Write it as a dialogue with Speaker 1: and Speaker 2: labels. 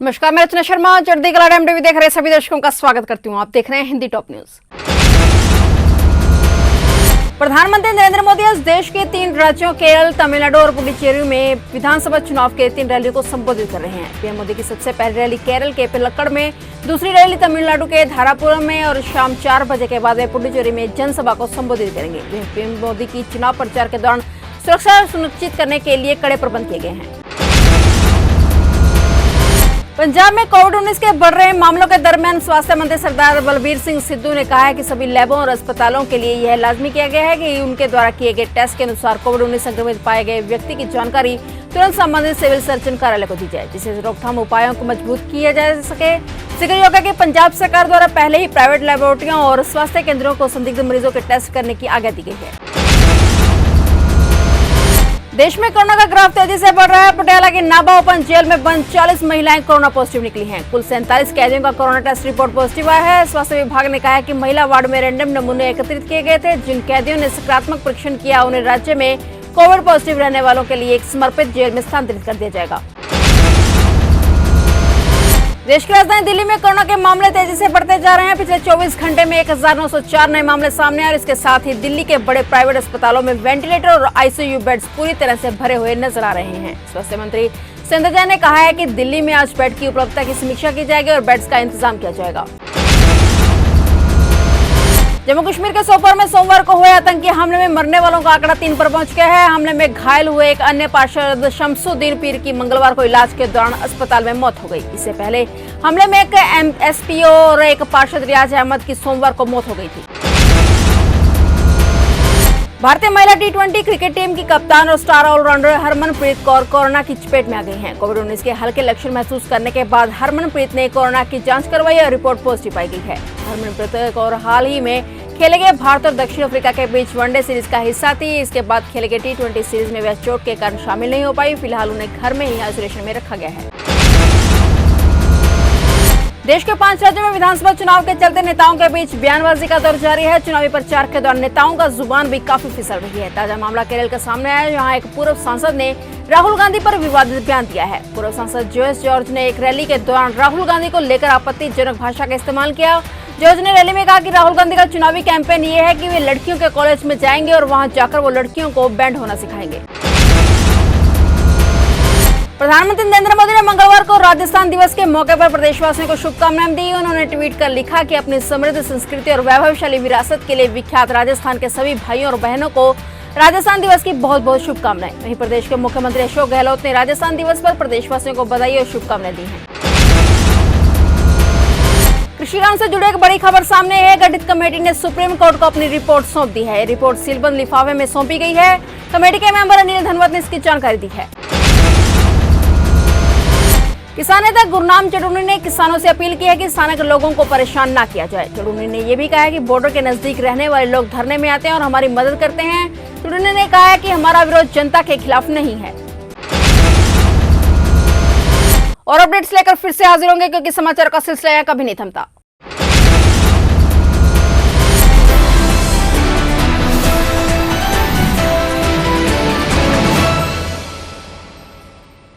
Speaker 1: नमस्कार, मैं रचना शर्मा चढ़ती कला टाइम टीवी देख रहे सभी दर्शकों का स्वागत करती हूं। आप देख रहे हैं हिंदी टॉप न्यूज। प्रधानमंत्री नरेंद्र मोदी आज देश के 3 राज्यों केरल, तमिलनाडु और पुडुचेरी में विधानसभा चुनाव के 3 रैलियों को संबोधित कर रहे हैं। पीएम मोदी की सबसे पहली रैली केरल के पिलक्कड़ में, दूसरी रैली तमिलनाडु के धारापुरम में और शाम 4 बजे के बाद वे पुडुचेरी में जनसभा को संबोधित करेंगे। पीएम मोदी की चुनाव प्रचार के दौरान सुरक्षा सुनिश्चित करने के लिए कड़े प्रबंध किए गए हैं। पंजाब में कोविड-19 के बढ़ रहे मामलों के दरमियान स्वास्थ्य मंत्री सरदार बलबीर सिंह सिद्धू ने कहा है कि सभी लैबों और अस्पतालों के लिए यह लाजमी किया गया है कि उनके द्वारा किए गए टेस्ट के अनुसार कोविड-19 संक्रमित पाए गए व्यक्ति की जानकारी तुरंत संबंधित सिविल सर्जन कार्यालय को दी जाए, जिससे रोकथाम उपायों को मजबूत किया जा सके। जिक्रयोग है कि पंजाब सरकार द्वारा पहले ही प्राइवेट लैबोरेटरियों और स्वास्थ्य केंद्रों को संदिग्ध मरीजों के टेस्ट करने की आज्ञा दी गई है। देश में कोरोना का ग्राफ तेजी से बढ़ रहा है। पटियाला की नाभा ओपन जेल में बंद 40 महिलाएं कोरोना पॉजिटिव निकली हैं। कुल 47 कैदियों का कोरोना टेस्ट रिपोर्ट पॉजिटिव आया है। स्वास्थ्य विभाग ने कहा है कि महिला वार्ड में रैंडम नमूने एकत्रित किए गए थे। जिन कैदियों ने सकारात्मक परीक्षण किया उन्हें राज्य में कोविड पॉजिटिव रहने वालों के लिए एक समर्पित जेल में स्थानांतरित कर दिया जाएगा। देश की राजधानी दिल्ली में कोरोना के मामले तेजी से बढ़ते जा रहे हैं। पिछले 24 घंटे में 1904 नए मामले सामने आए और इसके साथ ही दिल्ली के बड़े प्राइवेट अस्पतालों में वेंटिलेटर और आईसीयू बेड्स पूरी तरह से भरे हुए नजर आ रहे हैं। स्वास्थ्य मंत्री संजय जैन ने कहा है कि दिल्ली में आज बेड की उपलब्धता की समीक्षा की जाएगी और बेड्स का इंतजाम किया जाएगा। जम्मू कश्मीर के सोपोर में सोमवार को हुए आतंकी हमले में मरने वालों का आंकड़ा 3 पर पहुंच गया है। हमले में घायल हुए एक अन्य पार्षद शमसुद्दीन पीर की मंगलवार को इलाज के दौरान अस्पताल में मौत हो गई। इससे पहले हमले में एक एसपीओ और एक पार्षद रियाज अहमद की सोमवार को मौत हो गई थी। भारतीय महिला टी20 क्रिकेट टीम की कप्तान और star all-rounder Harmanpreet Kaur corona की चपेट में आ गई हैं। कोविड-19 के हल्के लक्षण महसूस करने के बाद हरमनप्रीत ने कोरोना की जांच करवाई और रिपोर्ट पॉजिटिव पाई गई है। हरमनप्रीत कौर हाल ही में खेले गए भारत और दक्षिण अफ्रीका के बीच वनडे सीरीज का हिस्सा थी। इसके बाद खेले गए टी20 सीरीज में वह चोट के कारण शामिल नहीं हो पाई। फिलहाल उन्हें घर में ही आइसोलेशन में रखा गया है। देश के 5 राज्यों में विधानसभा चुनाव के चलते नेताओं के बीच बयानबाजी का दौर जारी है। चुनावी प्रचार के दौरान नेताओं का जुबान भी काफी फिसल रही है। ताजा मामला केरल के सामने आया, जहां एक पूर्व सांसद ने राहुल गांधी पर विवादित बयान दिया है। पूर्व सांसद जोयस जॉर्ज ने एक रैली के दौरान राहुल गांधी को लेकर आपत्तिजनक भाषा का इस्तेमाल किया। जॉर्ज ने रैली में कहा कि राहुल गांधी का चुनावी कैंपेन ये है कि वे लड़कियों के कॉलेज में जाएंगे और वहां जाकर वो लड़कियों को बैंड होना सिखाएंगे। प्रधानमंत्री नरेंद्र मोदी ने मंगलवार को राजस्थान दिवस के मौके पर प्रदेशवासियों को शुभकामनाएं दी। उन्होंने ट्वीट कर लिखा कि अपनी समृद्ध संस्कृति और वैभवशाली विरासत के लिए विख्यात राजस्थान के सभी भाइयों और बहनों को राजस्थान दिवस की बहुत बहुत शुभकामनाएं। वहीं प्रदेश के मुख्यमंत्री अशोक गहलोत ने राजस्थान दिवस पर प्रदेशवासियों को बधाई और शुभकामनाएं दी हैं। कृषि कानून से जुड़ी एक बड़ी खबर सामने है। गठित कमेटी ने सुप्रीम कोर्ट को अपनी रिपोर्ट सौंप दी है। रिपोर्ट सीलबंद लिफाफे में सौंपी गई है। कमेटी के मेंबर अनिल धनवत ने इसकी जानकारी दी है। किसान नेता गुरनाम चडूनी ने किसानों से अपील की है कि स्थानीय लोगों को परेशान ना किया जाए। चडूनी ने यह भी कहा है कि बॉर्डर के नजदीक रहने वाले लोग धरने में आते हैं और हमारी मदद करते हैं। चडूनी ने कहा है कि हमारा विरोध जनता के खिलाफ नहीं है। और अपडेट्स लेकर फिर से हाजिर होंगे, क्योंकि समाचार का सिलसिला कभी नहीं थमता।